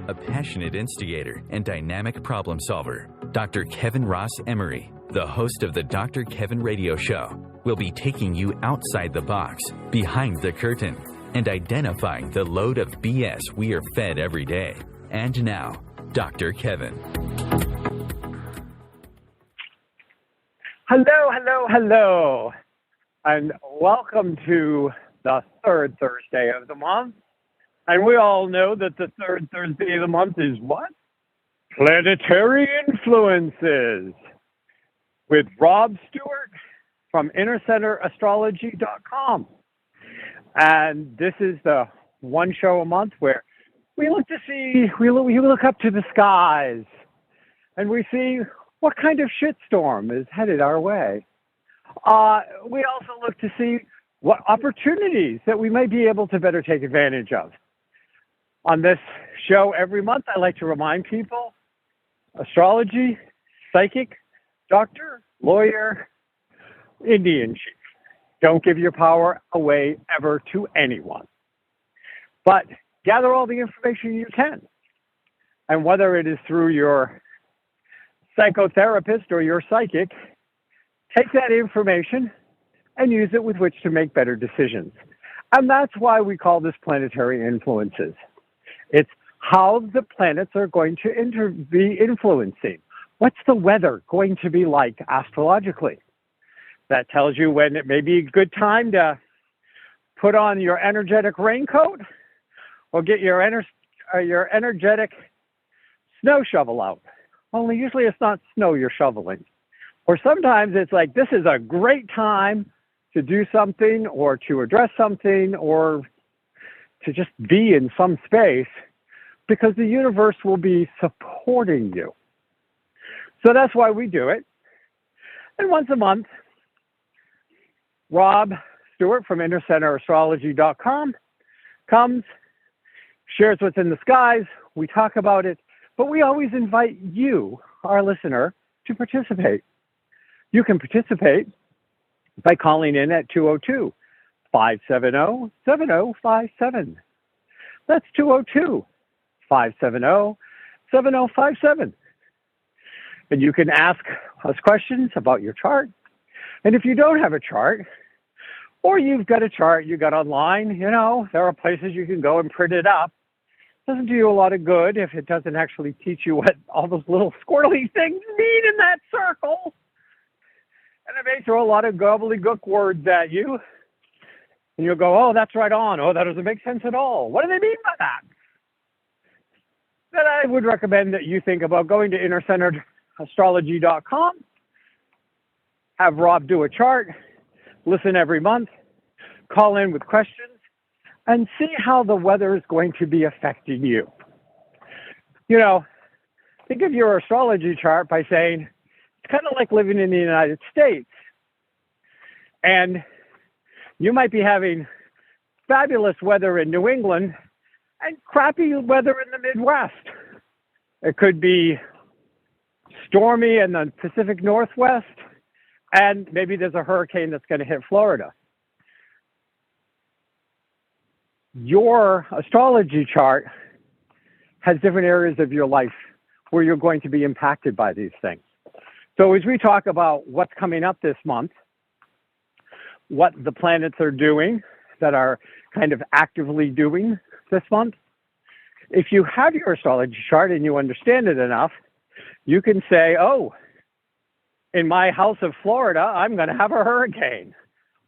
a passionate instigator and dynamic problem solver. Dr. Kevin Ross Emery, the host of the Dr. Kevin Radio Show, will be taking you outside the box, behind the curtain, and identifying the load of BS we are fed every day. And now, Dr. Kevin. Hello, and welcome to the third Thursday of the month. And we all know that the third Thursday of the month is what? Planetary Influences with Rob Stewart from InnerCenterAstrology.com. And this is the one show a month where we look up to the skies and we see what kind of shitstorm is headed our way. We also look to see what opportunities that we may be able to better take advantage of. On this show every month, I like to remind people, astrology, psychic, doctor, lawyer, Indian chief. Don't give your power away ever to anyone. But gather all the information you can. And whether it is through your psychotherapist or your psychic, take that information and use it with which to make better decisions. And that's why we call this planetary influences. It's how the planets are going to be influencing. What's the weather going to be like astrologically? That tells you when it may be a good time to put on your energetic raincoat or get your energetic snow shovel out. Only usually it's not snow you're shoveling. Or sometimes it's like, this is a great time to do something or to address something or to just be in some space because the universe will be supporting you. So that's why we do it. And once a month, Rob Stewart from InnerCenterAstrology.com comes, shares what's in the skies, we talk about it, but we always invite you, our listener, to participate. You can participate by calling in at 202-570-7057. That's 202-570-7057. And you can ask us questions about your chart. And if you don't have a chart, or you've got a chart you got online, there are places you can go and print it up. Doesn't do you a lot of good if it doesn't actually teach you what all those little squirrely things mean in that circle. And it may throw a lot of gobbledygook words at you. And you'll go, oh, that's right on. Oh, that doesn't make sense at all. What do they mean by that? Then I would recommend that you think about going to InnerCenteredAstrology.com, have Rob do a chart, listen every month, call in with questions, and see how the weather is going to be affecting you. Think of your astrology chart by saying, it's kind of like living in the United States. And you might be having fabulous weather in New England and crappy weather in the Midwest. It could be stormy in the Pacific Northwest, and maybe there's a hurricane that's going to hit Florida. Your astrology chart has different areas of your life where you're going to be impacted by these things. So as we talk about what's coming up this month, what the planets are doing that are kind of actively doing this month, if you have your astrology chart and you understand it enough, you can say, oh, in my house of Florida, I'm going to have a hurricane.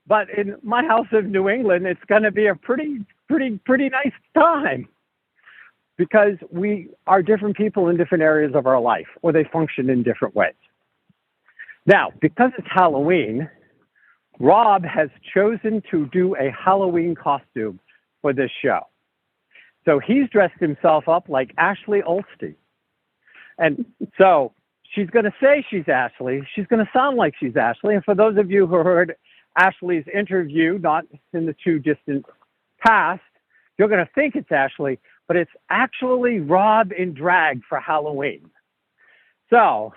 But in my house of New England, it's going to be a pretty nice time because we are different people in different areas of our life, or they function in different ways. Now, because it's Halloween, Rob has chosen to do a Halloween costume for this show. So he's dressed himself up like Ashley Olstein. And so she's going to say she's Ashley. She's going to sound like she's Ashley. And for those of you who heard Ashley's interview, not in the too distant past, you're going to think it's Ashley, but it's actually Rob in drag for Halloween. So,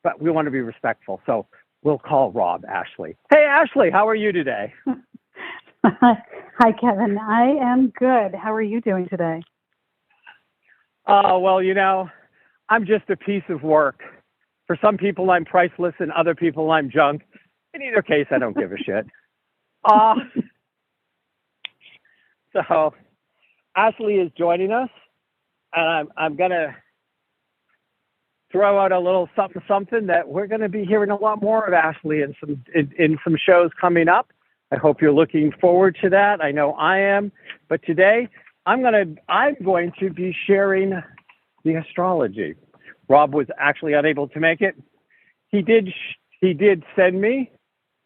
but we want to be respectful. So we'll call Rob Ashley. Hey, Ashley, how are you today? Hi, Kevin. I am good. How are you doing today? Oh, well, I'm just a piece of work. For some people, I'm priceless, and other people, I'm junk. In either case, I don't give a shit. Uh, so Ashley is joining us, and I'm going to throw out a little something that we're going to be hearing a lot more of Ashley in some shows coming up. I hope you're looking forward to that. I know I am. But today, I'm going to be sharing the astrology. Rob was actually unable to make it. He did send me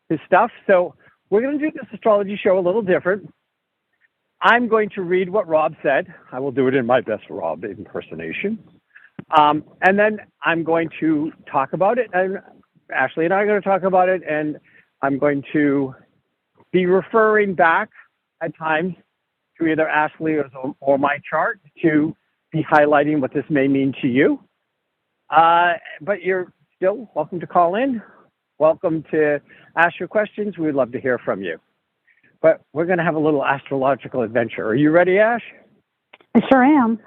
his stuff. So we're going to do this astrology show a little different. I'm going to read what Rob said. I will do it in my best Rob impersonation. And then I'm going to talk about it. And Ashley and I are going to talk about it. And I'm going to be referring back at times to either Ashley or my chart to be highlighting what this may mean to you. But you're still welcome to call in. Welcome to ask your questions. We'd love to hear from you. But we're going to have a little astrological adventure. Are you ready, Ash? I sure am.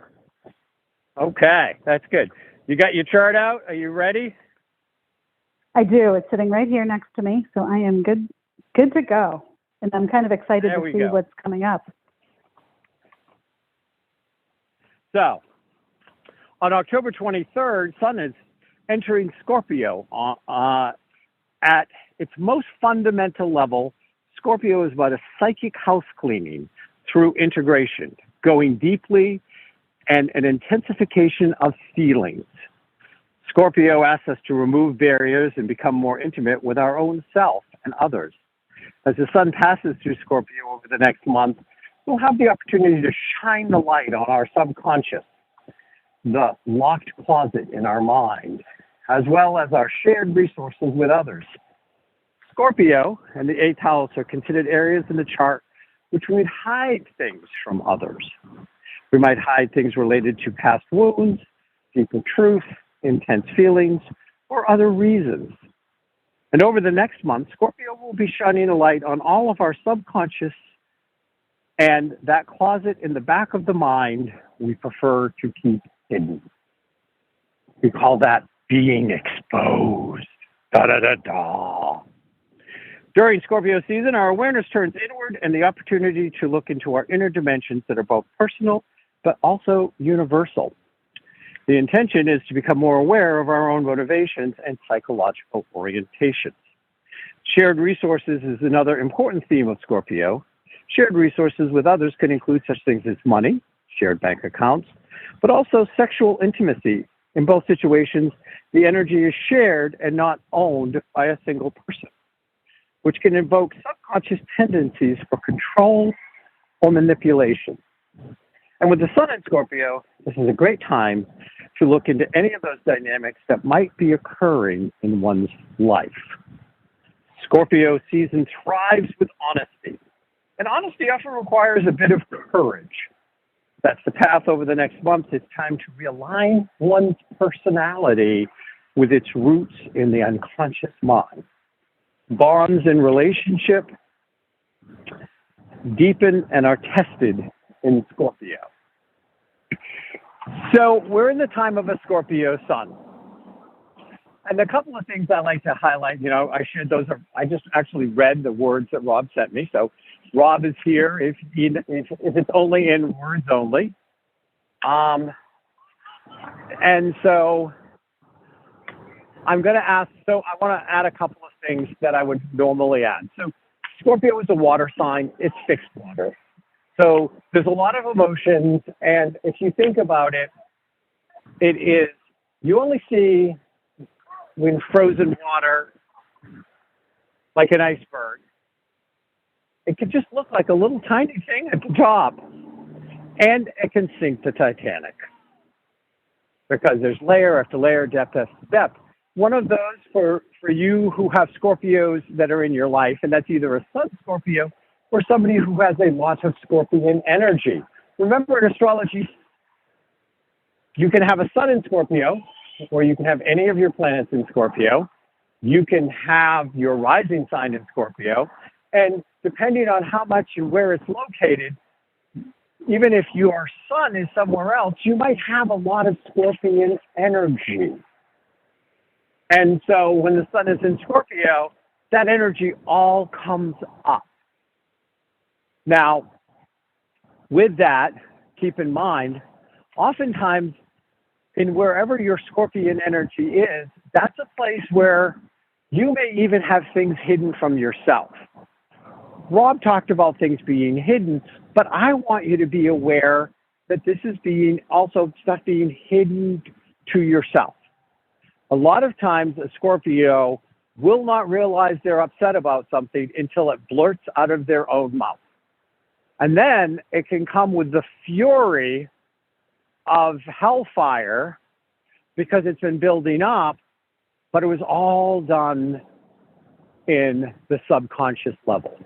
Okay, that's good. You got your chart out? Are you ready? I do. It's sitting right here next to me, so I am good to go. And I'm kind of excited to see what's coming up. So, on October 23rd, Sun is entering Scorpio. At its most fundamental level, Scorpio is about a psychic house cleaning through integration, going deeply, and an intensification of feelings. Scorpio asks us to remove barriers and become more intimate with our own self and others. As the Sun passes through Scorpio over the next month, we'll have the opportunity to shine the light on our subconscious, the locked closet in our mind, as well as our shared resources with others. Scorpio and the 8th house are considered areas in the chart which we would hide things from others. We might hide things related to past wounds, deeper truth, intense feelings, or other reasons. And over the next month, Scorpio will be shining a light on all of our subconscious, and that closet in the back of the mind we prefer to keep hidden. We call that being exposed. Da da da da. During Scorpio season, our awareness turns inward and the opportunity to look into our inner dimensions that are both personal but also universal. The intention is to become more aware of our own motivations and psychological orientations. Shared resources is another important theme of Scorpio. Shared resources with others can include such things as money, shared bank accounts, but also sexual intimacy. In both situations, the energy is shared and not owned by a single person, which can invoke subconscious tendencies for control or manipulation. And with the Sun in Scorpio, this is a great time to look into any of those dynamics that might be occurring in one's life. Scorpio season thrives with honesty, and honesty often requires a bit of courage. That's the path over the next month. It's time to realign one's personality with its roots in the unconscious mind. Bonds in relationship deepen and are tested in Scorpio. So we're in the time of a Scorpio Sun. And a couple of things I like to highlight, I just actually read the words that Rob sent me. So Rob is here if it's only in words only. And so I'm going to I want to add a couple of things that I would normally add. So Scorpio is a water sign. It's fixed water. So there's a lot of emotions. And if you think about it, you only see when frozen water, like an iceberg. It can just look like a little tiny thing at the top. And it can sink the Titanic. Because there's layer after layer, depth after depth. One of those for you who have Scorpios that are in your life, and that's either a Sun Scorpio or somebody who has a lot of Scorpion energy. Remember, in astrology, you can have a Sun in Scorpio, or you can have any of your planets in Scorpio. You can have your rising sign in Scorpio. And depending on how much and where it's located, even if your sun is somewhere else, you might have a lot of Scorpion energy. And so when the sun is in Scorpio, that energy all comes up. Now, with that, keep in mind, oftentimes in wherever your Scorpion energy is, that's a place where you may even have things hidden from yourself. Rob talked about things being hidden, but I want you to be aware that this is being also stuff being hidden to yourself. A lot of times a Scorpio will not realize they're upset about something until it blurts out of their own mouth. And then it can come with the fury of hellfire because it's been building up, but it was all done in the subconscious level.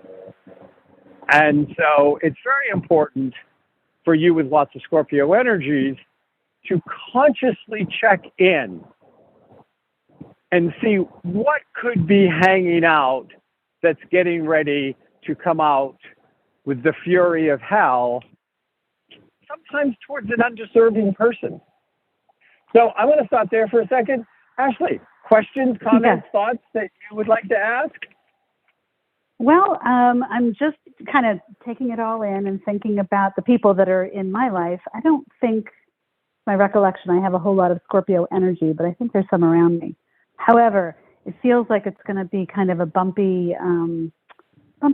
And so it's very important for you with lots of Scorpio energies to consciously check in and see what could be hanging out that's getting ready to come out with the fury of hell, sometimes towards an undeserving person. So I'm going to stop there for a second. Ashley, questions, comments, thoughts that you would like to ask? Well, I'm just kind of taking it all in and thinking about the people that are in my life. I don't think, my recollection, I have a whole lot of Scorpio energy, but I think there's some around me. However, it feels like it's going to be kind of a bumpy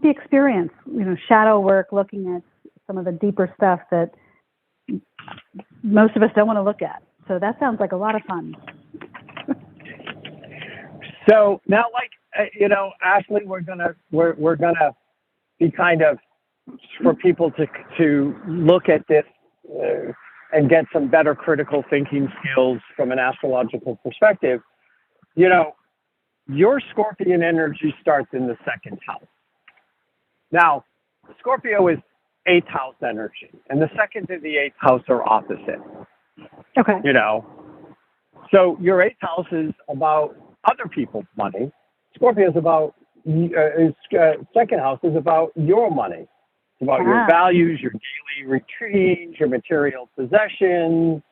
experience, shadow work, looking at some of the deeper stuff that most of us don't want to look at. So that sounds like a lot of fun. So now, Ashley, we're gonna be kind of for people to look at this and get some better critical thinking skills from an astrological perspective. Your Scorpion energy starts in the second house. Now, Scorpio is 8th house energy, and the second and the 8th house are opposite. Okay. So your 8th house is about other people's money. Scorpio is about, second house is about your money. It's about your values, your daily routines, your material possessions.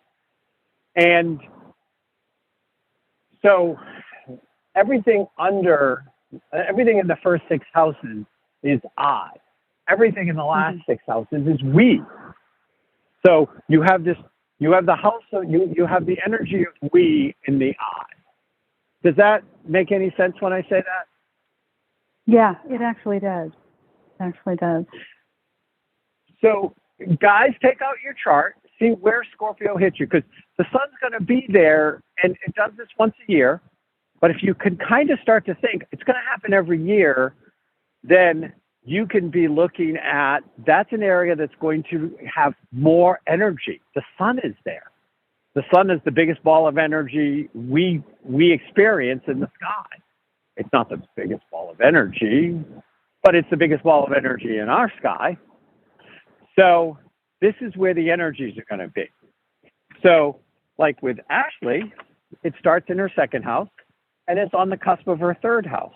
And so everything in the first 6 houses is I. Everything in the last 6 houses is we. So you have the house, so you have the energy of we in the I. Does that make any sense when I say that? Yeah, it actually does. So, guys, take out your chart, see where Scorpio hits you, because the sun's going to be there, and it does this once a year. But if you can kind of start to think it's going to happen every year, then you can be looking at that's an area that's going to have more energy. The sun is there. The sun is the biggest ball of energy we experience in the sky. It's not the biggest ball of energy, but it's the biggest ball of energy in our sky. So this is where the energies are going to be. So like with Ashley, it starts in her second house, and it's on the cusp of her third house.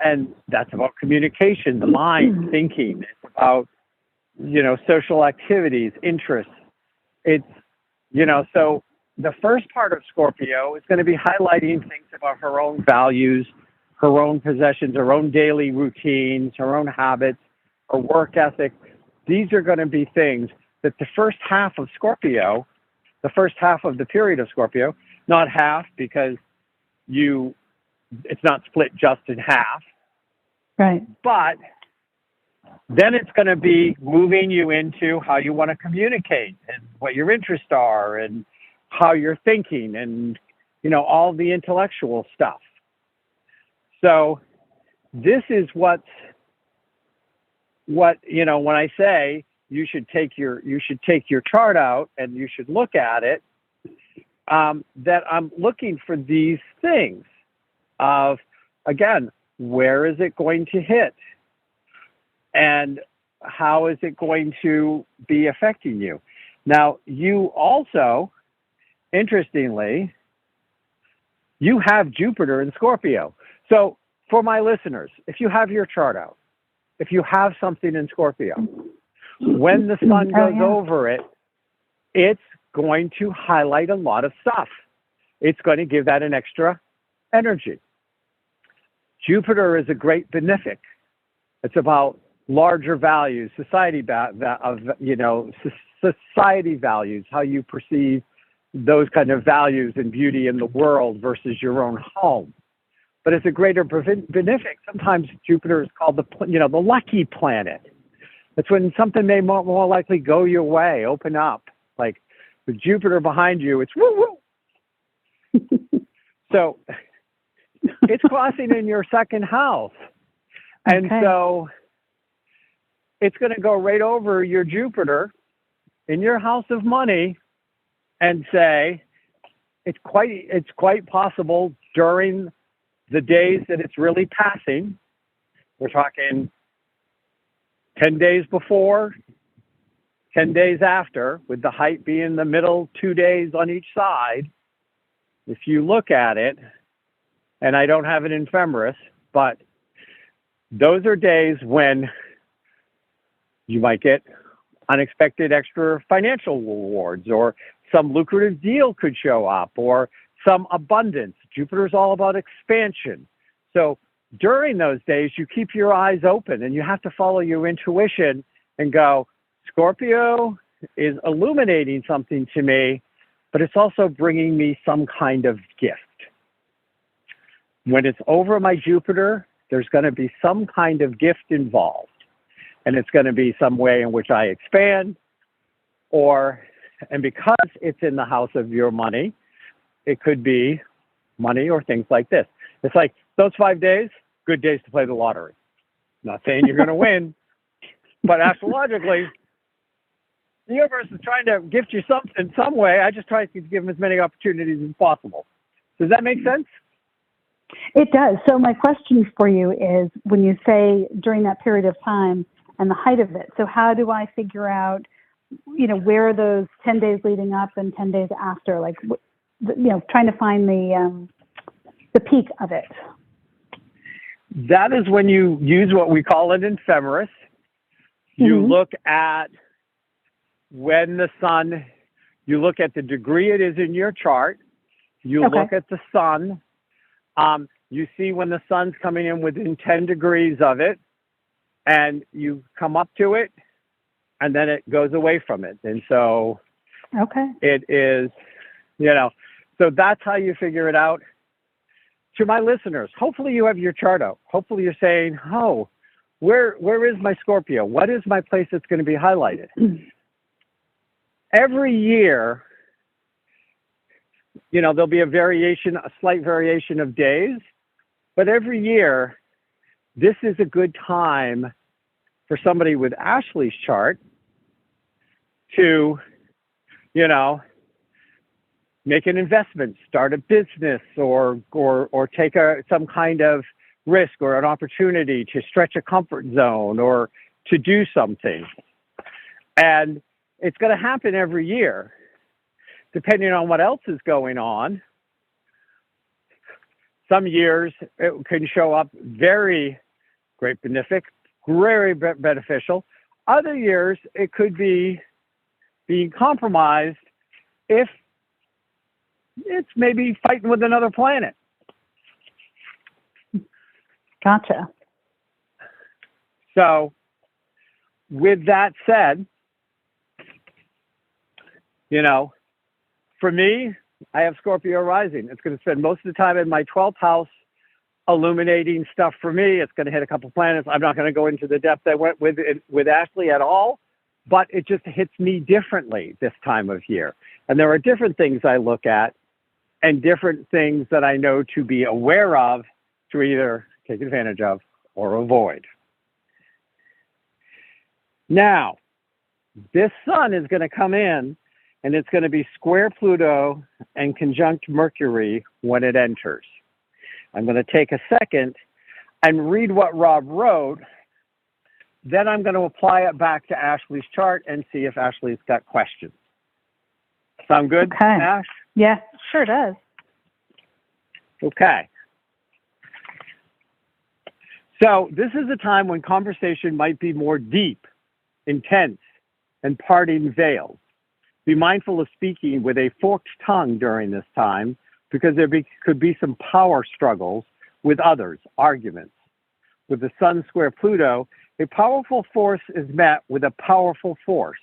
And that's about communication, the mind, thinking. It's about, social activities, interests. It's, so the first part of Scorpio is going to be highlighting things about her own values, her own possessions, her own daily routines, her own habits, her work ethic. These are going to be things that the first half of Scorpio, the first half of the period of Scorpio, not half because it's not split just in half. Right. But then it's going to be moving you into how you want to communicate and what your interests are and how you're thinking and, all the intellectual stuff. So this is what, when I say you should take your chart out and you should look at it, that I'm looking for these things of, again, where is it going to hit? And how is it going to be affecting you? Now, you also, interestingly, you have Jupiter in Scorpio. So for my listeners, if you have your chart out, if you have something in Scorpio, when the sun goes yeah. over it, it's going to highlight a lot of stuff. It's going to give that an extra energy. Jupiter is a great benefic. It's about larger values, society society values, how you perceive those kind of values and beauty in the world versus your own home. But it's a greater benefic. Sometimes Jupiter is called the lucky planet. It's when something may more likely go your way, open up. Like with Jupiter behind you, it's woo woo. So it's crossing in your second house. And so it's going to go right over your Jupiter in your house of money and say it's quite possible during the days that it's really passing. We're talking 10 days before, 10 days after, with the height being the middle 2 days on each side. If you look at it, and I don't have it in ephemeris, but those are days when you might get unexpected extra financial rewards, or some lucrative deal could show up, or some abundance. Jupiter's all about expansion. So during those days, you keep your eyes open and you have to follow your intuition and go, Scorpio is illuminating something to me, but it's also bringing me some kind of gift. When it's over my Jupiter, there's going to be some kind of gift involved. And it's going to be some way in which I expand, and because it's in the house of your money, it could be money or things like this. It's like those 5 days, good days to play the lottery. Not saying you're going to win, but astrologically, the universe is trying to gift you something in some way. I just try to give them as many opportunities as possible. Does that make sense? It does. So my question for you is, when you say during that period of time and the height of it, so how do I figure out, where are those 10 days leading up and 10 days after, like, trying to find the peak of it? That is when you use what we call an ephemeris. You look at when the sun, you look at the degree it is in your chart. You look at the sun. You see when the sun's coming in within 10 degrees of it, and you come up to it, and then it goes away from it. And so it is, so that's how you figure it out. To my listeners, hopefully you have your chart out. Hopefully you're saying, oh, where is my Scorpio? What is my place that's going to be highlighted? Every year, there'll be a slight variation of days, but every year, this is a good time for somebody with Ashley's chart to, make an investment, start a business, or take some kind of risk or an opportunity to stretch a comfort zone or to do something. And it's going to happen every year, depending on what else is going on. Some years it can show up very great benefic, very beneficial. Other years it could be being compromised if it's maybe fighting with another planet. Gotcha. So with that said, for me, I have Scorpio rising. It's going to spend most of the time in my 12th house illuminating stuff for me. It's going to hit a couple planets. I'm not going to go into the depth I went with Ashley at all, but it just hits me differently this time of year. And there are different things I look at and different things that I know to be aware of to either take advantage of or avoid. Now, this sun is going to come in, and it's going to be square Pluto and conjunct Mercury when it enters. I'm going to take a second and read what Rob wrote. Then I'm going to apply it back to Ashley's chart and see if Ashley's got questions. Sound good, Ash? Yeah, sure does. Okay. So this is a time when conversation might be more deep, intense, and parting veils. Be mindful of speaking with a forked tongue during this time because could be some power struggles with others, arguments. With the Sun square Pluto, a powerful force is met with a powerful force.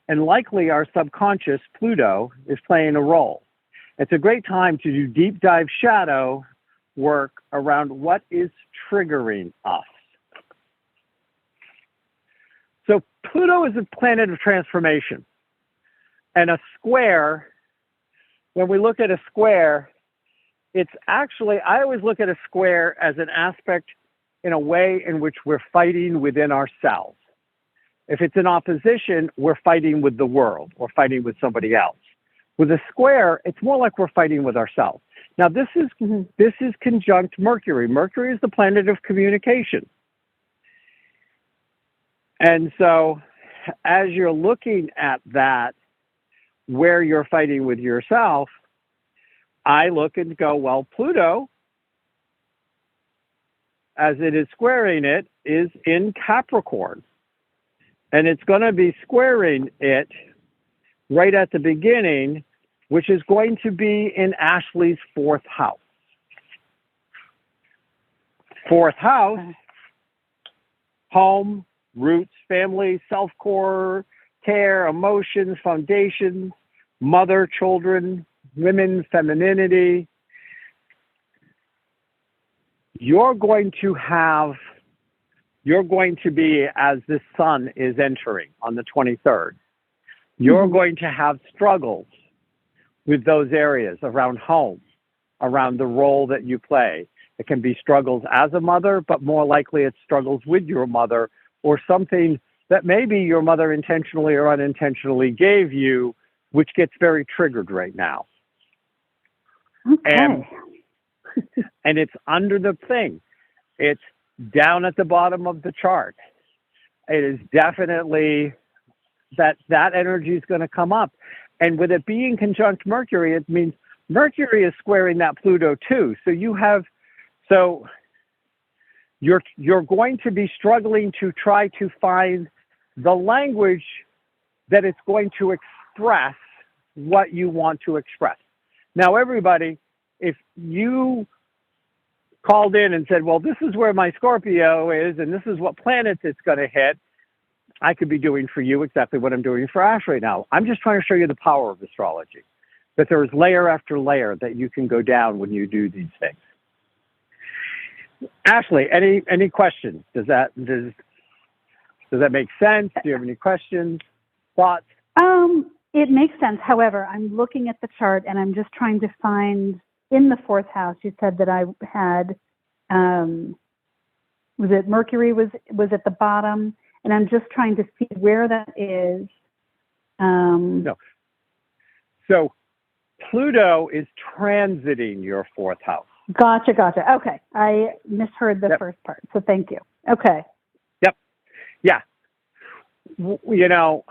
And likely our subconscious, Pluto, is playing a role. It's a great time to do deep dive shadow work around what is triggering us. So Pluto is a planet of transformation. And a square, when we look at a square, it's actually, I always look at a square as an aspect in a way in which we're fighting within ourselves. If it's in opposition, we're fighting with the world or fighting with somebody else. With a square, it's more like we're fighting with ourselves. Now, this is conjunct Mercury. Mercury is the planet of communication. And so as you're looking at that, where you're fighting with yourself, I look and go, well, Pluto, as it is squaring it, is in Capricorn. And it's going to be squaring it right at the beginning, which is going to be in Ashley's fourth house. Fourth house, home, roots, family, self-care, emotions, foundations, mother, children, women, femininity. You're going to be, as the sun is entering on the 23rd, you're going to have struggles with those areas around home, around the role that you play. It can be struggles as a mother, but more likely it's struggles with your mother or something that maybe your mother intentionally or unintentionally gave you, which gets very triggered right now. Okay. And it's under the thing. It's down at the bottom of the chart. It is definitely that energy is going to come up. And with it being conjunct Mercury, it means Mercury is squaring that Pluto too. So you're going to be struggling to try to find the language that it's going to express what you want to express. Now, everybody, if you called in and said, well, this is where my Scorpio is, and this is what planets it's going to hit, I could be doing for you exactly what I'm doing for Ash right now. I'm just trying to show you the power of astrology, that there is layer after layer that you can go down when you do these things. Ashley, any questions? Does that make sense? Do you have any questions, thoughts? It makes sense. However, I'm looking at the chart and I'm just trying to find in the fourth house. You said that I had, was it Mercury was at the bottom, and I'm just trying to see where that is. No. So Pluto is transiting your fourth house. Gotcha. Okay. I misheard the first part, so thank you. Okay. Yep. Yeah. You know,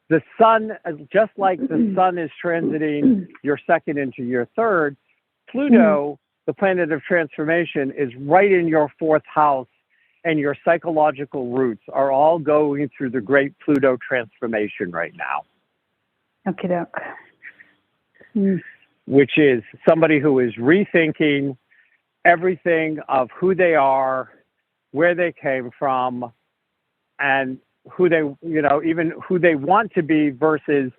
the sun, just like the sun is transiting your second into your third, Pluto, the planet of transformation, is right in your fourth house, and your psychological roots are all going through the great Pluto transformation right now. Okie doke. Which is somebody who is rethinking everything of who they are, where they came from, and who they, even who they want to be versus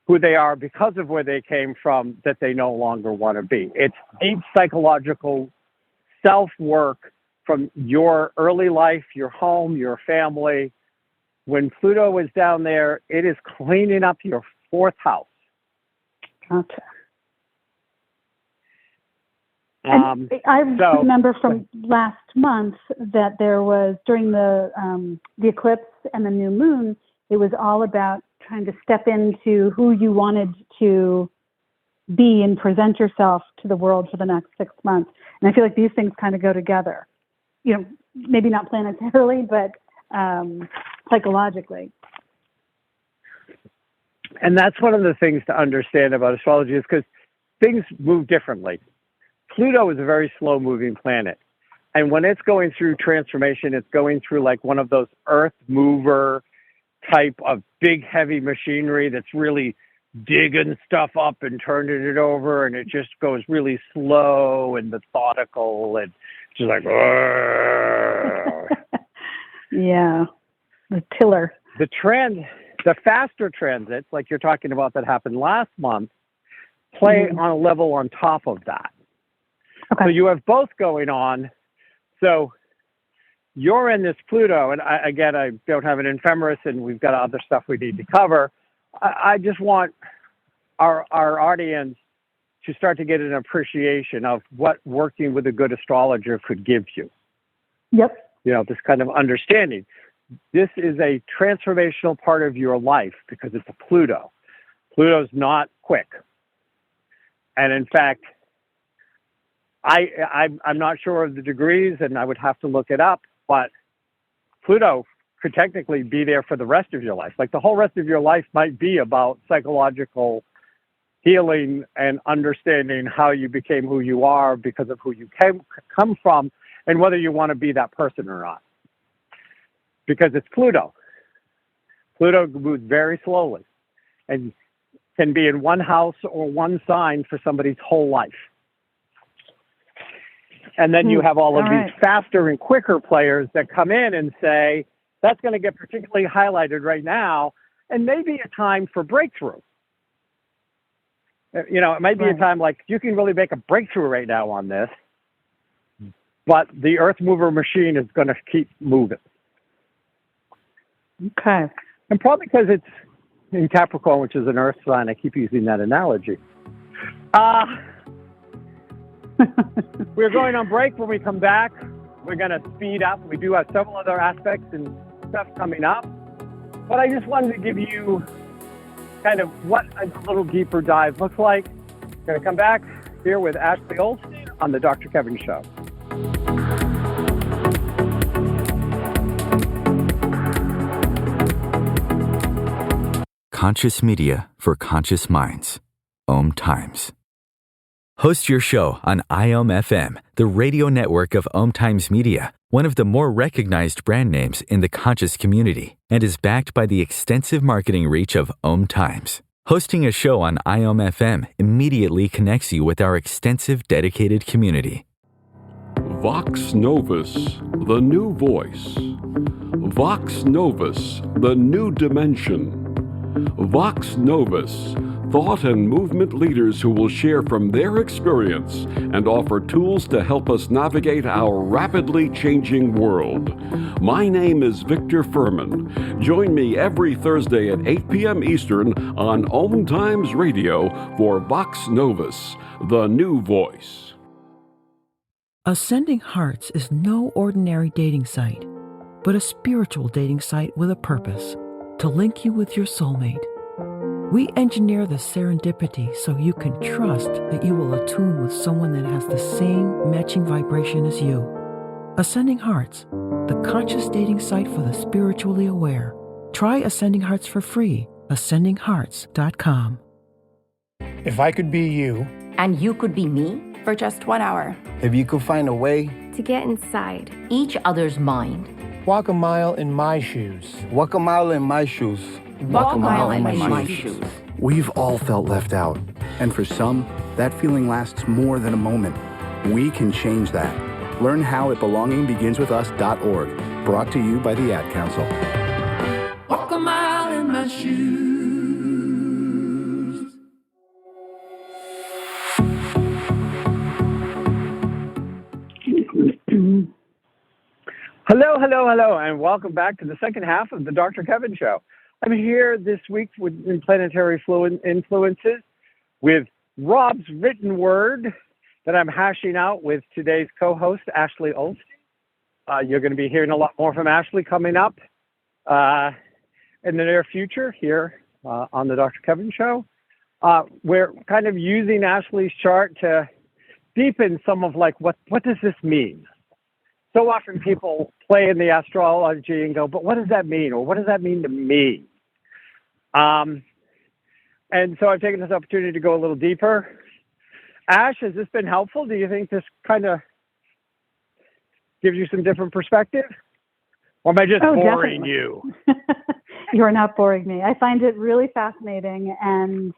who they are because of where they came from that they no longer want to be. It's deep psychological self-work from your early life, your home, your family. When Pluto is down there, it is cleaning up your fourth house. Gotcha. I remember from last month that there was, during the eclipse and the new moon, it was all about trying to step into who you wanted to be and present yourself to the world for the next 6 months. And I feel like these things kind of go together. Maybe not planetarily, but psychologically. And that's one of the things to understand about astrology is because things move differently. Pluto is a very slow-moving planet. And when it's going through transformation, it's going through like one of those earth mover type of big, heavy machinery that's really digging stuff up and turning it over, and it just goes really slow and methodical and just like, yeah, the tiller. The faster transits, like you're talking about that happened last month, play on a level on top of that. Okay. So you have both going on. So you're in this Pluto, and I don't have an ephemeris, and we've got other stuff we need to cover. I just want our audience to start to get an appreciation of what working with a good astrologer could give you. Yep. This kind of understanding. This is a transformational part of your life because it's a Pluto. Pluto's not quick. And in fact, I'm not sure of the degrees, and I would have to look it up, but Pluto could technically be there for the rest of your life. Like the whole rest of your life might be about psychological healing and understanding how you became who you are because of who you come from and whether you want to be that person or not. Because it's Pluto. Pluto moves very slowly and can be in one house or one sign for somebody's whole life. And then you have all of these faster and quicker players that come in and say, that's going to get particularly highlighted right now, and maybe a time for breakthrough. It might be a time like you can really make a breakthrough right now on this, but the Earth mover machine is going to keep moving. Okay. And probably because it's in Capricorn, which is an Earth sign, I keep using that analogy. We're going on break. When we come back, we're going to speed up. We do have several other aspects and stuff coming up. But I just wanted to give you kind of what a little deeper dive looks like. We're going to come back here with Ashley Olstein on The Dr. Kevin Show. Conscious media for conscious minds. Om Times. Host your show on IOM FM, the radio network of Om Times Media, one of the more recognized brand names in the conscious community, and is backed by the extensive marketing reach of Om Times. Hosting a show on IOM FM immediately connects you with our extensive dedicated community. Vox Novus, the new voice. Vox Novus, the new dimension. Vox Novus, thought and movement leaders who will share from their experience and offer tools to help us navigate our rapidly changing world. My name is Victor Furman. Join me every Thursday at 8 p.m. Eastern on Om Times Radio for Vox Novus, the new voice. Ascending Hearts is no ordinary dating site, but a spiritual dating site with a purpose, to link you with your soulmate. We engineer the serendipity so you can trust that you will attune with someone that has the same matching vibration as you. Ascending Hearts, the conscious dating site for the spiritually aware. Try Ascending Hearts for free. AscendingHearts.com. If I could be you, and you could be me for just 1 hour, if you could find a way to get inside each other's mind, walk a mile in my shoes. Walk a mile in my shoes. Walk a mile in my shoes. We've all felt left out, and for some, that feeling lasts more than a moment. We can change that. Learn how at belongingbeginswithus.org, brought to you by the Ad Council. Walk a mile in my shoes. Hello, and welcome back to the second half of the Dr. Kevin Show. I'm here this week in Planetary Influences with Rob's written word that I'm hashing out with today's co-host, Ashley Olstein. You're going to be hearing a lot more from Ashley coming up in the near future here on the Dr. Kevin Show. We're kind of using Ashley's chart to deepen some of like, what does this mean? So often people play in the astrology and go, but what does that mean? Or what does that mean to me? And so I've taken this opportunity to go a little deeper. Ash, has this been helpful? Do you think this kind of gives you some different perspective? Or am I just boring definitely. you? You're not boring me. I find it really fascinating, and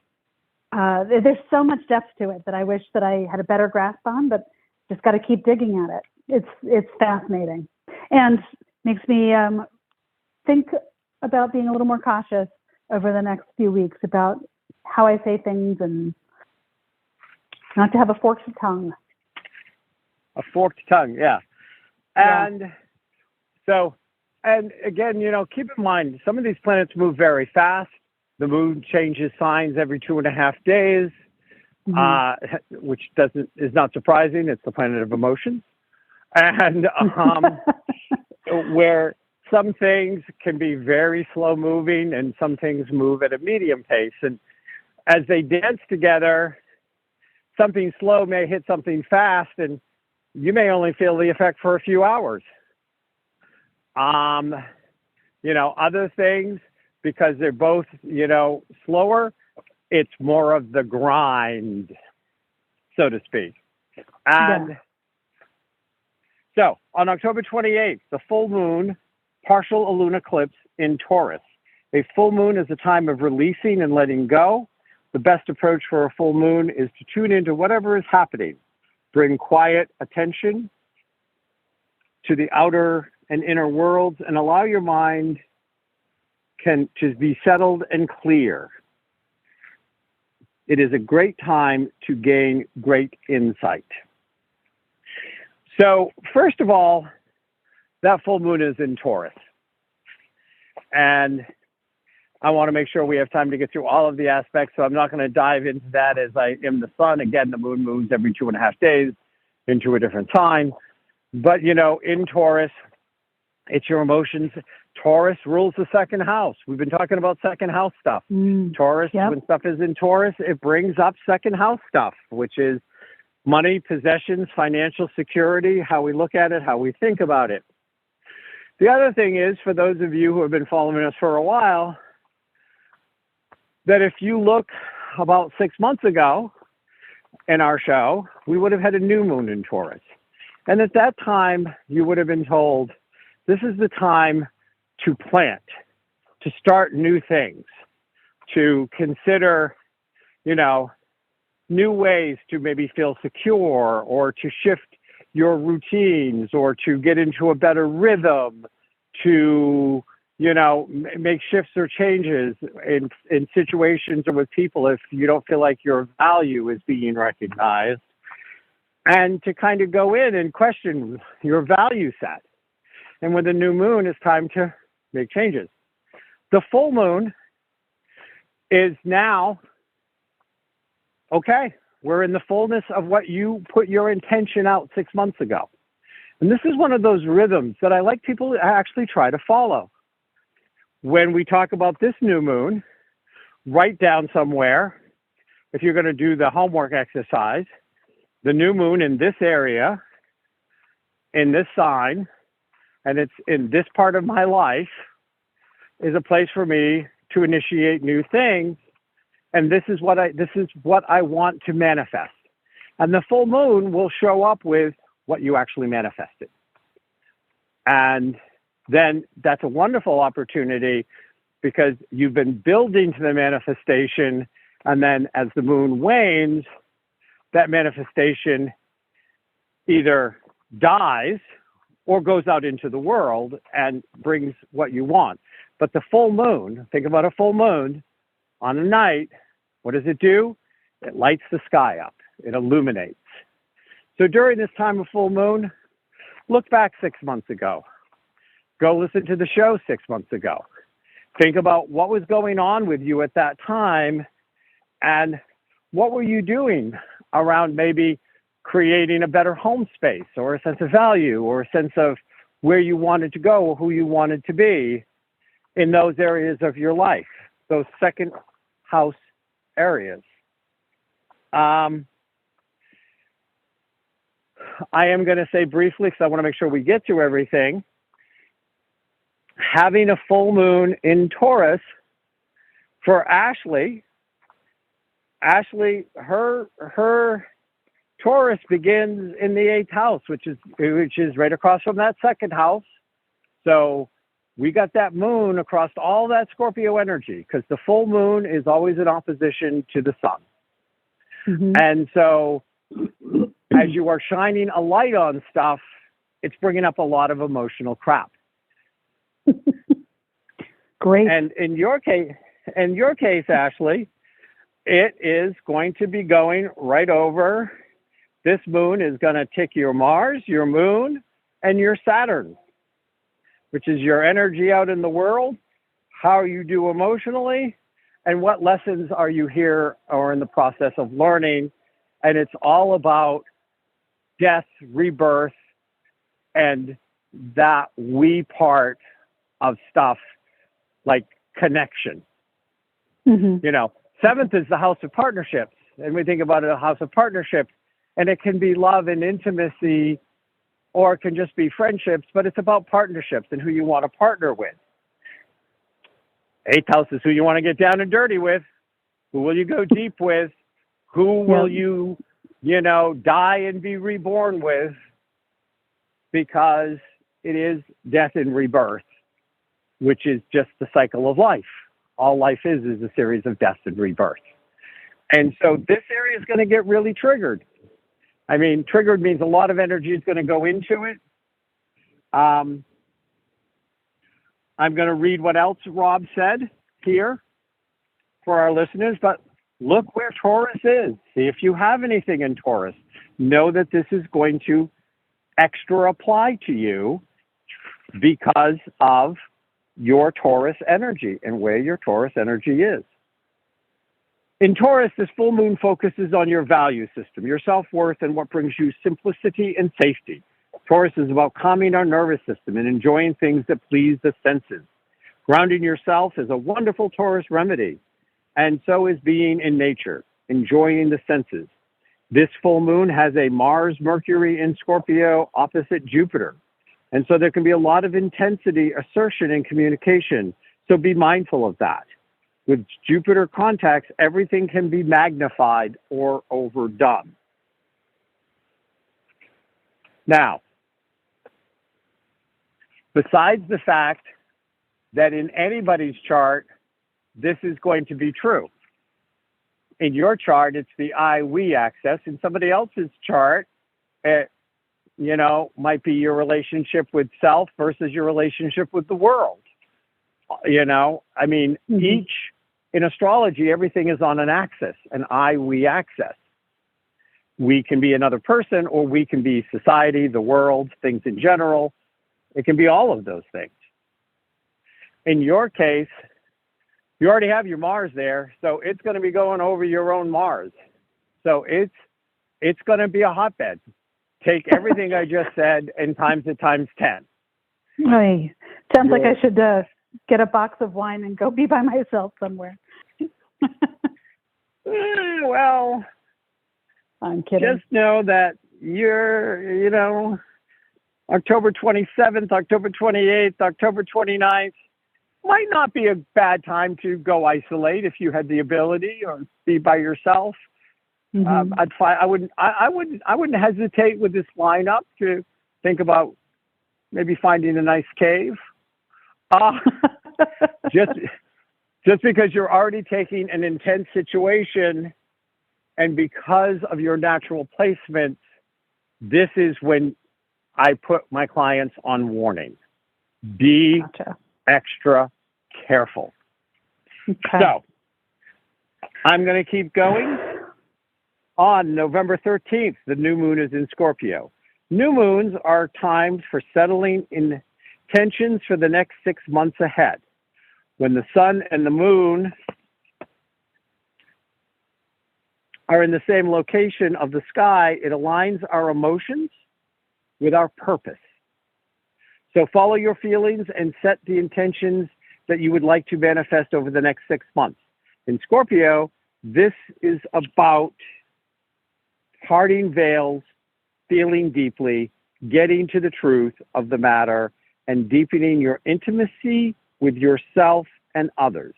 there's so much depth to it that I wish that I had a better grasp on, but just got to keep digging at it. It's fascinating, and makes me think about being a little more cautious over the next few weeks about how I say things and not to have a forked tongue. A forked tongue, yeah. And so, and again, keep in mind, some of these planets move very fast. The moon changes signs every 2.5 days, which is not surprising. It's the planet of emotions. And where some things can be very slow moving and some things move at a medium pace. And as they dance together, something slow may hit something fast, and you may only feel the effect for a few hours. Other things, because they're both, slower, it's more of the grind, so to speak. And so on October 28th, the full moon, partial lunar eclipse in Taurus. A full moon is a time of releasing and letting go. The best approach for a full moon is to tune into whatever is happening. Bring quiet attention to the outer and inner worlds and allow your mind to be settled and clear. It is a great time to gain great insight. So, first of all, that full moon is in Taurus. And I want to make sure we have time to get through all of the aspects, so I'm not going to dive into that as I am the sun. Again, the moon moves every 2.5 days into a different sign. But, in Taurus, it's your emotions. Taurus rules the second house. We've been talking about second house stuff. Taurus, when stuff is in Taurus, it brings up second house stuff, which is money, possessions, financial security, how we look at it, how we think about it. The other thing is, for those of you who have been following us for a while, that if you look about 6 months ago in our show, we would have had a new moon in Taurus. And at that time, you would have been told, this is the time to plant, to start new things, to consider, new ways to maybe feel secure or to shift your routines or to get into a better rhythm, to, make shifts or changes in situations or with people if you don't feel like your value is being recognized, and to kind of go in and question your value set. And with the new moon, it's time to make changes. The full moon is now, okay, we're in the fullness of what you put your intention out 6 months ago. And this is one of those rhythms that I like people to actually try to follow. When we talk about this new moon, write down somewhere, if you're going to do the homework exercise, the new moon in this area, in this sign, and it's in this part of my life, is a place for me to initiate new things. And this is what I want to manifest. And the full moon will show up with what you actually manifested. And then that's a wonderful opportunity because you've been building to the manifestation. And then as the moon wanes, that manifestation either dies or goes out into the world and brings what you want. But the full moon, think about a full moon on a night, what does it do? It lights the sky up. It illuminates. So during this time of full moon, look back 6 months ago. Go listen to the show 6 months ago. Think about what was going on with you at that time and what were you doing around maybe creating a better home space or a sense of value or a sense of where you wanted to go or who you wanted to be in those areas of your life, those second house areas. I am going to say briefly, because I want to make sure we get to everything, having a full moon in Taurus for Ashley, her Taurus begins in the 8th house, which is right across from that second house. So we got that moon across all that Scorpio energy because the full moon is always in opposition to the sun. Mm-hmm. And so as you are shining a light on stuff, it's bringing up a lot of emotional crap. Great. And in your case, Ashley, it is going to be going right over. This moon is going to tick your Mars, your moon, and your Saturn, which is your energy out in the world, how you do emotionally, and what lessons are you here or in the process of learning. And it's all about death, rebirth, and that we part of stuff like connection. Mm-hmm. You know, 7th is the house of partnerships. And we think about it, a house of partnerships, and it can be love and intimacy, or it can just be friendships, but it's about partnerships and who you want to partner with. 8th house is who you want to get down and dirty with. Who will you go deep with? Who will you die and be reborn with? Because it is death and rebirth, which is just the cycle of life. All life is a series of death and rebirth. And so this area is going to get really triggered. I mean, triggered means a lot of energy is going to go into it. I'm going to read what else Rob said here for our listeners, but look where Taurus is. See if you have anything in Taurus. Know that this is going to extra apply to you because of your Taurus energy and where your Taurus energy is. In Taurus, this full moon focuses on your value system, your self-worth, and what brings you simplicity and safety. Taurus is about calming our nervous system and enjoying things that please the senses. Grounding yourself is a wonderful Taurus remedy, and so is being in nature, enjoying the senses. This full moon has a Mars-Mercury in Scorpio opposite Jupiter, and so there can be a lot of intensity, assertion, and communication, so be mindful of that. With Jupiter contacts, everything can be magnified or overdone. Now, besides the fact that in anybody's chart, this is going to be true. In your chart, it's the I-we axis. In somebody else's chart, it, might be your relationship with self versus your relationship with the world. Each, in astrology, everything is on an axis, an I-we axis. We can be another person, or we can be society, the world, things in general. It can be all of those things. In your case, you already have your Mars there, so it's going to be going over your own Mars. So it's going to be a hotbed. Take everything I just said and times it times 10. Hey, sounds like I should get a box of wine and go be by myself somewhere. Well, I'm kidding. Just know that you're, October 27th, October 28th, October 29th might not be a bad time to go isolate if you had the ability or be by yourself. Mm-hmm. I wouldn't hesitate with this lineup to think about maybe finding a nice cave. Just because you're already taking an intense situation, and because of your natural placements, this is when I put my clients on warning. Be extra careful. Okay. So I'm going to keep going. On November 13th, the new moon is in Scorpio. New moons are times for settling intentions for the next 6 months ahead. When the sun and the moon are in the same location of the sky, it aligns our emotions with our purpose. So follow your feelings and set the intentions that you would like to manifest over the next 6 months. In Scorpio, this is about parting veils, feeling deeply, getting to the truth of the matter, and deepening your intimacy with yourself and others.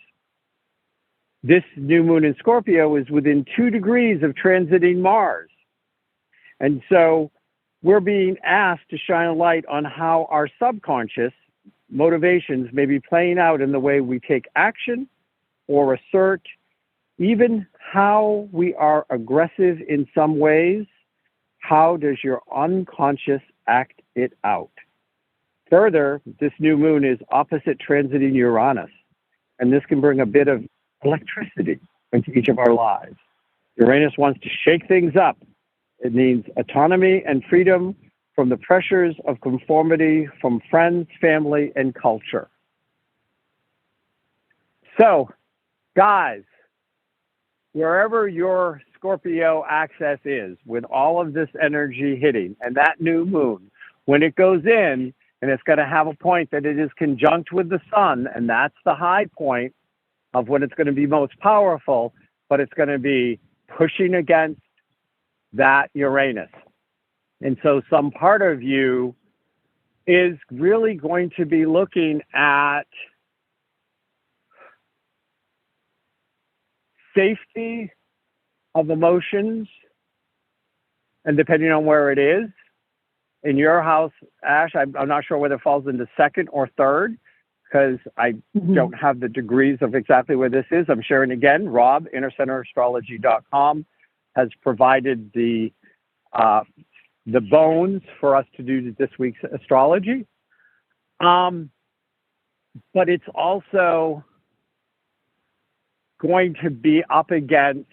This new moon in Scorpio is within 2 degrees of transiting Mars. And so we're being asked to shine a light on how our subconscious, motivations may be playing out in the way we take action or assert, even how we are aggressive in some ways. How does your unconscious act it out? Further, this new moon is opposite transiting Uranus, and this can bring a bit of electricity into each of our lives. Uranus wants to shake things up. It means autonomy and freedom from the pressures of conformity from friends, family, and culture. So, guys, wherever your Scorpio access is, with all of this energy hitting, and that new moon, when it goes in, and it's going to have a point that it is conjunct with the sun, and that's the high point of when it's going to be most powerful, but it's going to be pushing against that Uranus. And so some part of you is really going to be looking at safety of emotions, and depending on where it is, in your house, Ash, I'm not sure whether it falls into second or third, because I don't have the degrees of exactly where this is. I'm sharing again. Rob, InnerCenterAstrology.com, has provided the bones for us to do this week's astrology. But it's also going to be up against,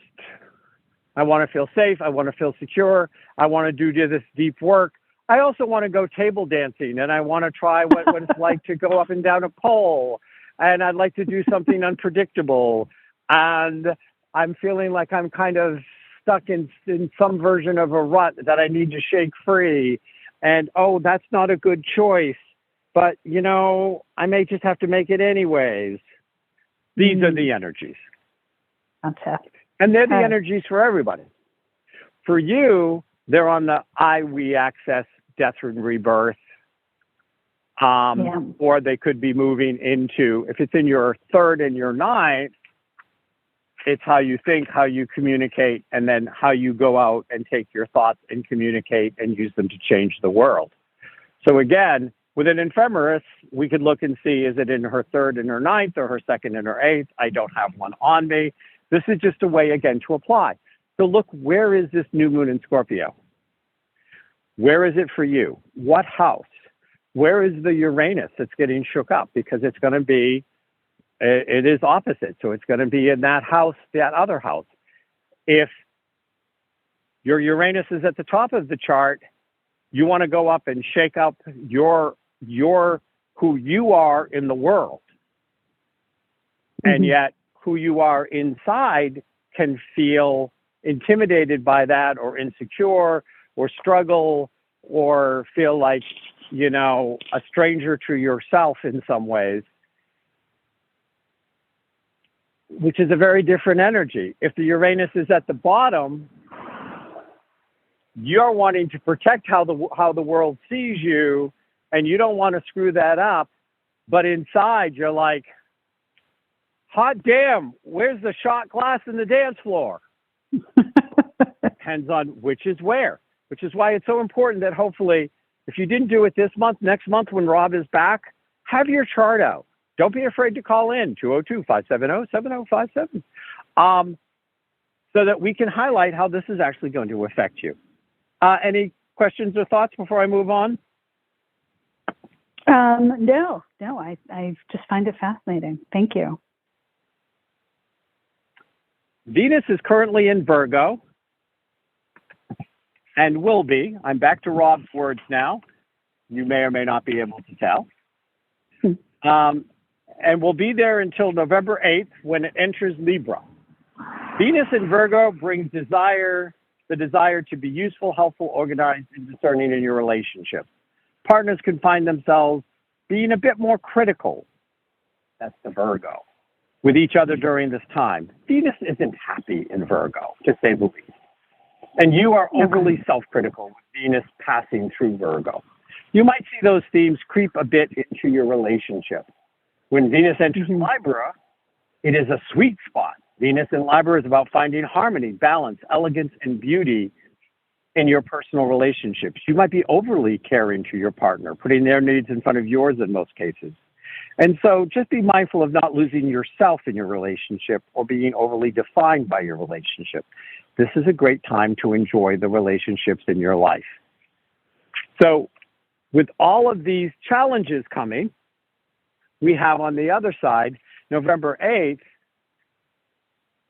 I want to feel safe, I want to feel secure, I want to do this deep work. I also want to go table dancing, and I want to try what it's like to go up and down a pole, and I'd like to do something unpredictable. And I'm feeling like I'm kind of stuck in some version of a rut that I need to shake free. And, oh, that's not a good choice, but, you know, I may just have to make it anyways. These are the energies. Fantastic. And they're the energies for everybody. For you, they're on the we access death and rebirth. Or they could be moving into, if it's in your third and your ninth, it's how you think, how you communicate, and then how you go out and take your thoughts and communicate and use them to change the world. So again, with an ephemeris, we could look and see, is it in her third and her ninth or her second and her eighth? I don't have one on me. This is just a way, again, to apply. So look, where is this new moon in Scorpio? Where is it for you? What house? Where is the Uranus that's getting shook up? Because it's going to be, it is opposite. So it's going to be in that house, that other house. If your Uranus is at the top of the chart, you want to go up and shake up your who you are in the world. And yet who you are inside can feel intimidated by that, or insecure, or struggle, or feel like, you know, a stranger to yourself in some ways, which is a very different energy. If the Uranus is at the bottom, you're wanting to protect how the world sees you, and you don't want to screw that up. But inside, you're like, hot damn, where's the shot glass in the dance floor? Depends on which is where, which is why it's so important that hopefully, if you didn't do it this month, next month when Rob is back, have your chart out. Don't be afraid to call in, 202-570-7057, so that we can highlight how this is actually going to affect you. Any questions or thoughts before I move on? No, I just find it fascinating. Thank you. Venus is currently in Virgo and will be. I'm back to Rob's words now. You may or may not be able to tell. And will be there until November 8th when it enters Libra. Venus in Virgo brings the desire to be useful, helpful, organized, and discerning in your relationship. Partners can find themselves being a bit more critical. That's the Virgo. With each other during this time. Venus isn't happy in Virgo, to say the least. And you are overly self-critical with Venus passing through Virgo. You might see those themes creep a bit into your relationship. When Venus enters Libra, it is a sweet spot. Venus in Libra is about finding harmony, balance, elegance, and beauty in your personal relationships. You might be overly caring to your partner, putting their needs in front of yours in most cases. And so just be mindful of not losing yourself in your relationship or being overly defined by your relationship. This is a great time to enjoy the relationships in your life. So with all of these challenges coming, we have on the other side, November 8th,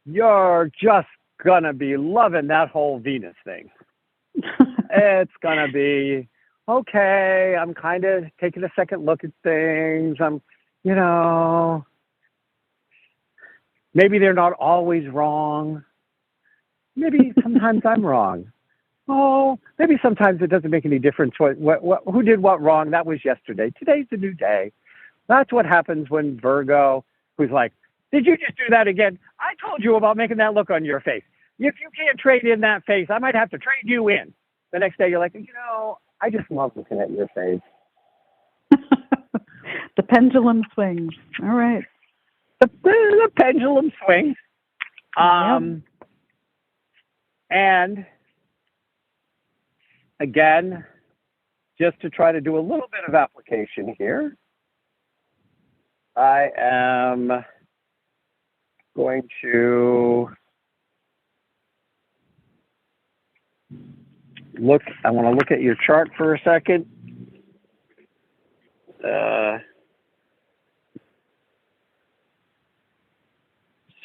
you're just going to be loving that whole Venus thing. It's going to be, okay, I'm kind of taking a second look at things. Maybe they're not always wrong. Maybe sometimes I'm wrong. Oh, maybe sometimes it doesn't make any difference who did what wrong. That was yesterday. Today's a new day. That's what happens when Virgo, who's like, did you just do that again? I told you about making that look on your face. If you can't trade in that face, I might have to trade you in. The next day you're like, I just love looking at your face. The pendulum swings. All right. The pendulum swings. And again, just to try to do a little bit of application here, I am going to I want to look at your chart for a second.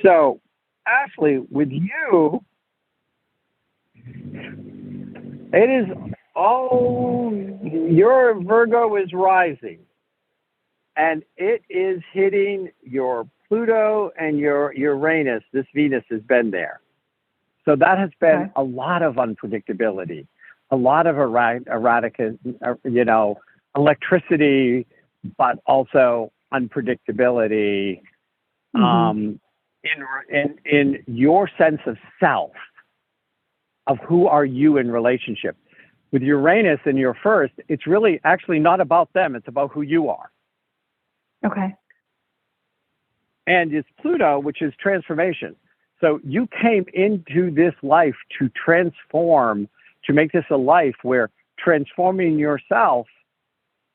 So, Ashley, with you, it is your Virgo is rising, and it is hitting your Pluto and your Uranus. This Venus has been there. So that has been a lot of unpredictability, a lot of erratic, electricity, but also unpredictability in your sense of self, of who are you in relationship. With Uranus in your first, it's really actually not about them. It's about who you are. Okay. And it's Pluto, which is transformation. So you came into this life to transform, to make this a life where transforming yourself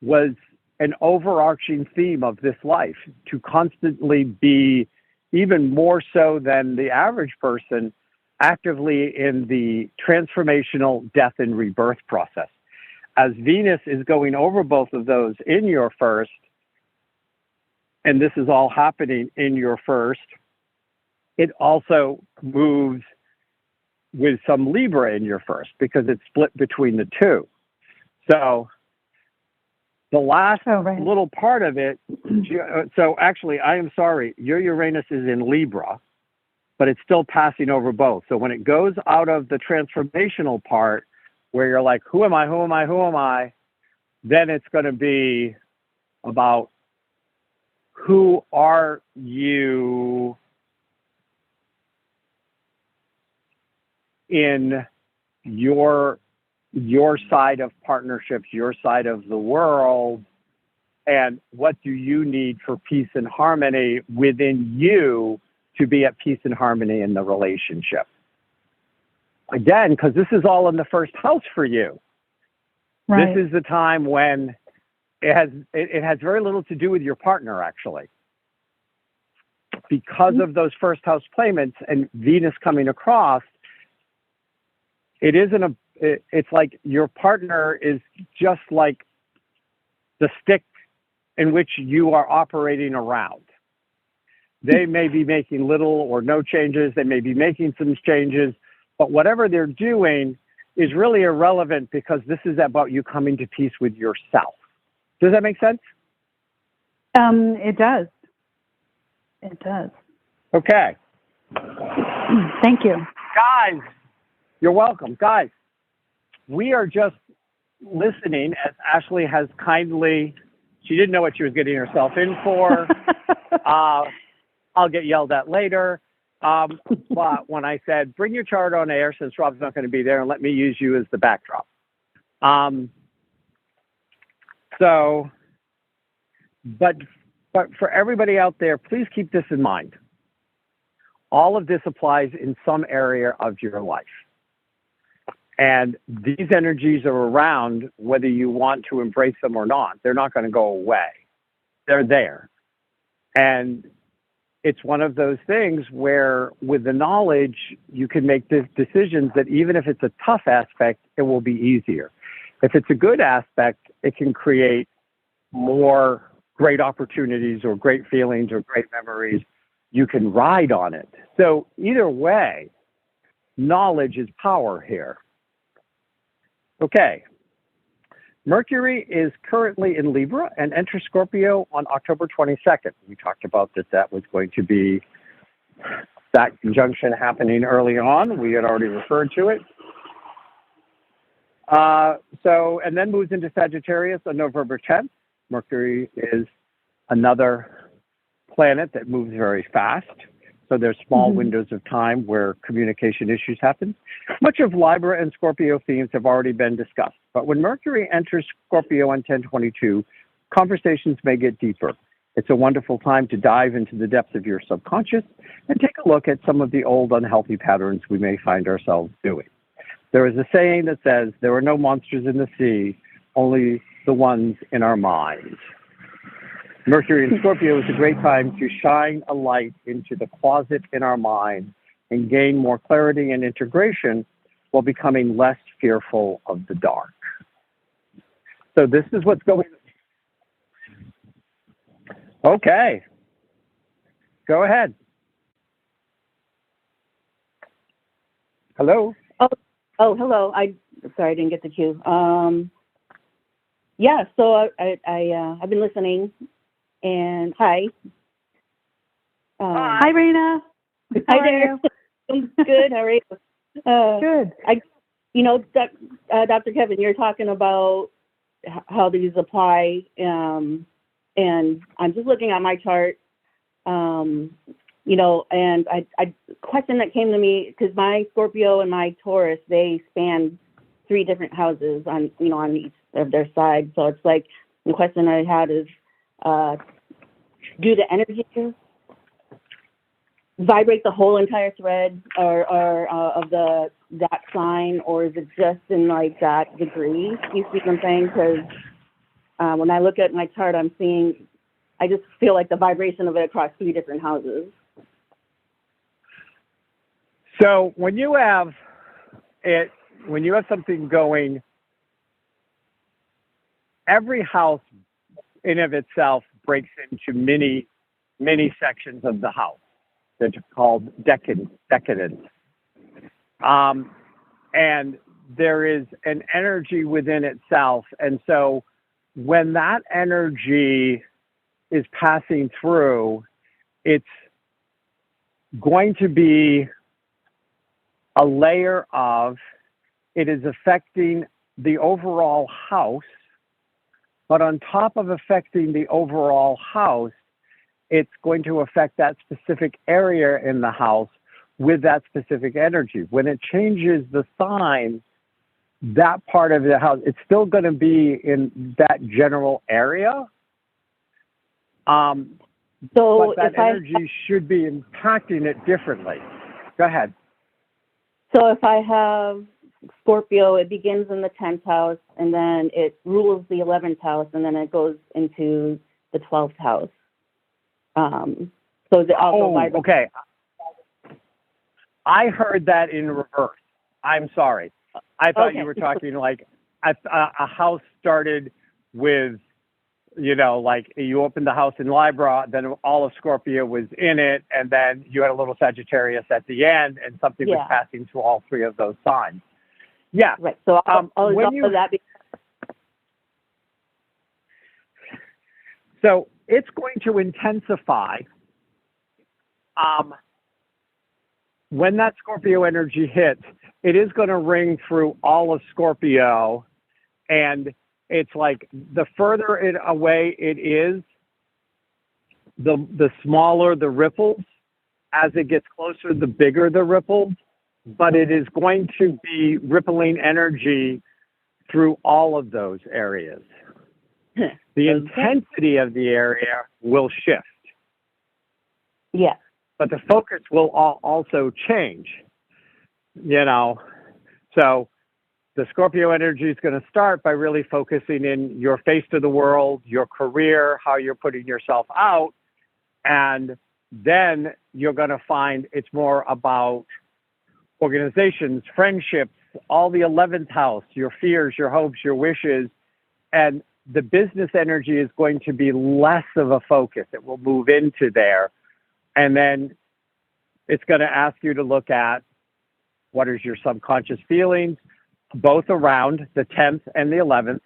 was an overarching theme of this life, to constantly be, even more so than the average person, actively in the transformational death and rebirth process. As Venus is going over both of those in your first, and this is all happening in your first, it also moves with some Libra in your first because it's split between the two. So the last little part of it, so actually, I am sorry, your Uranus is in Libra, but it's still passing over both. So when it goes out of the transformational part, where you're like, who am I? Then it's going to be about who are you in your side of partnerships, your side of the world, and what do you need for peace and harmony within you to be at peace and harmony in the relationship. Again, because this is all in the first house for you. Right. This is the time when it has very little to do with your partner, actually. Because of those first house placements and Venus coming across, it's like your partner is just like the stick in which you are operating around. They may be making little or no changes. They may be making some changes, but whatever they're doing is really irrelevant because this is about you coming to peace with yourself. Does that make sense? It does. It does. Okay. Thank you. Guys, you're welcome. Guys, we are just listening as Ashley has kindly, she didn't know what she was getting herself in for. I'll get yelled at later. But when I said, bring your chart on air since Rob's not going to be there and let me use you as the backdrop. But for everybody out there, please keep this in mind. All of this applies in some area of your life. And these energies are around whether you want to embrace them or not. They're not going to go away. They're there. And it's one of those things where with the knowledge, you can make decisions that even if it's a tough aspect, it will be easier. If it's a good aspect, it can create more great opportunities or great feelings or great memories. You can ride on it. So either way, knowledge is power here. Okay. Mercury is currently in Libra and enters Scorpio on October 22nd. We talked about that was going to be that conjunction happening early on. We had already referred to it. And then moves into Sagittarius on November 10th. Mercury is another planet that moves very fast. So there's small windows of time where communication issues happen. Much of Libra and Scorpio themes have already been discussed. But when Mercury enters Scorpio on 10/22, conversations may get deeper. It's a wonderful time to dive into the depths of your subconscious and take a look at some of the old unhealthy patterns we may find ourselves doing. There is a saying that says, there are no monsters in the sea, only the ones in our minds. Mercury in Scorpio is a great time to shine a light into the closet in our mind and gain more clarity and integration while becoming less fearful of the dark. So this is what's going on. Okay. Go ahead. Hello? Oh, hello. Sorry, I didn't get the cue. Yeah, so I've been listening. And hi. Hi, Raina. Hi there. I'm good. How are you? Good. Dr. Kevin, you're talking about how these apply, and I'm just looking at my chart, and I question that came to me because my Scorpio and my Taurus, they span 3 different houses on each of their sides. So it's like the question I had is, do the energies vibrate the whole entire thread or of that sign, or is it just in like that degree? You see what I'm saying? Because when I look at my chart, I just feel like the vibration of it across 3 different houses. So when you have something going, every house in of itself breaks into many sections of the house that are called decadence. And there is an energy within itself. And so when that energy is passing through, it's going to be a layer of, it is affecting the overall house. But on top of affecting the overall house, it's going to affect that specific area in the house with that specific energy. When it changes the sign, that part of the house, it's still going to be in that general area. But that energy should be impacting it differently. Go ahead. So if I have Scorpio, it begins in the 10th house, and then it rules the 11th house, and then it goes into the 12th house. So it also okay. I heard that in reverse. I'm sorry. I thought you were talking like a house started with, like you opened the house in Libra, then all of Scorpio was in it, and then you had a little Sagittarius at the end, and something was passing through all 3 of those signs. Yeah. Right. So So it's going to intensify when that Scorpio energy hits. It is going to ring through all of Scorpio, and it's like the further away it is, the smaller the ripples. As it gets closer, the bigger the ripples. But it is going to be rippling energy through all of those areas. The intensity of the area will shift. Yeah. But the focus will also change, So the Scorpio energy is going to start by really focusing in your face to the world, your career, how you're putting yourself out. And then you're going to find it's more about organizations, friendships, all the 11th house, your fears, your hopes, your wishes. And the business energy is going to be less of a focus. It will move into there. And then it's going to ask you to look at what is your subconscious feelings, both around the 10th and the 11th.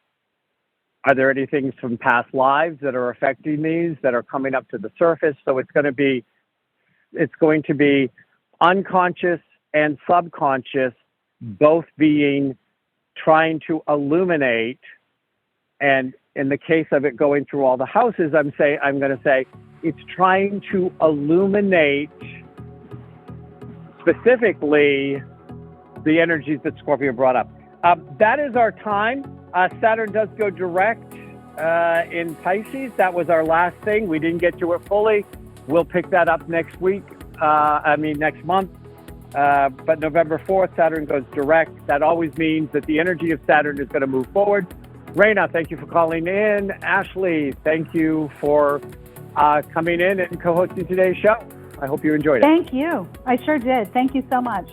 Are there any things from past lives that are affecting these that are coming up to the surface? So it's going to be unconscious and subconscious, both being trying to illuminate. And in the case of it going through all the houses, I'm going to say it's trying to illuminate specifically the energies that Scorpio brought up. That is our time. Saturn does go direct in Pisces. That was our last thing. We didn't get to it fully. We'll pick that up next month. But November 4th, Saturn goes direct. That always means that the energy of Saturn is going to move forward. Raina, thank you for calling in. Ashley, thank you for coming in and co-hosting today's show. I hope you enjoyed it. Thank you. I sure did. Thank you so much.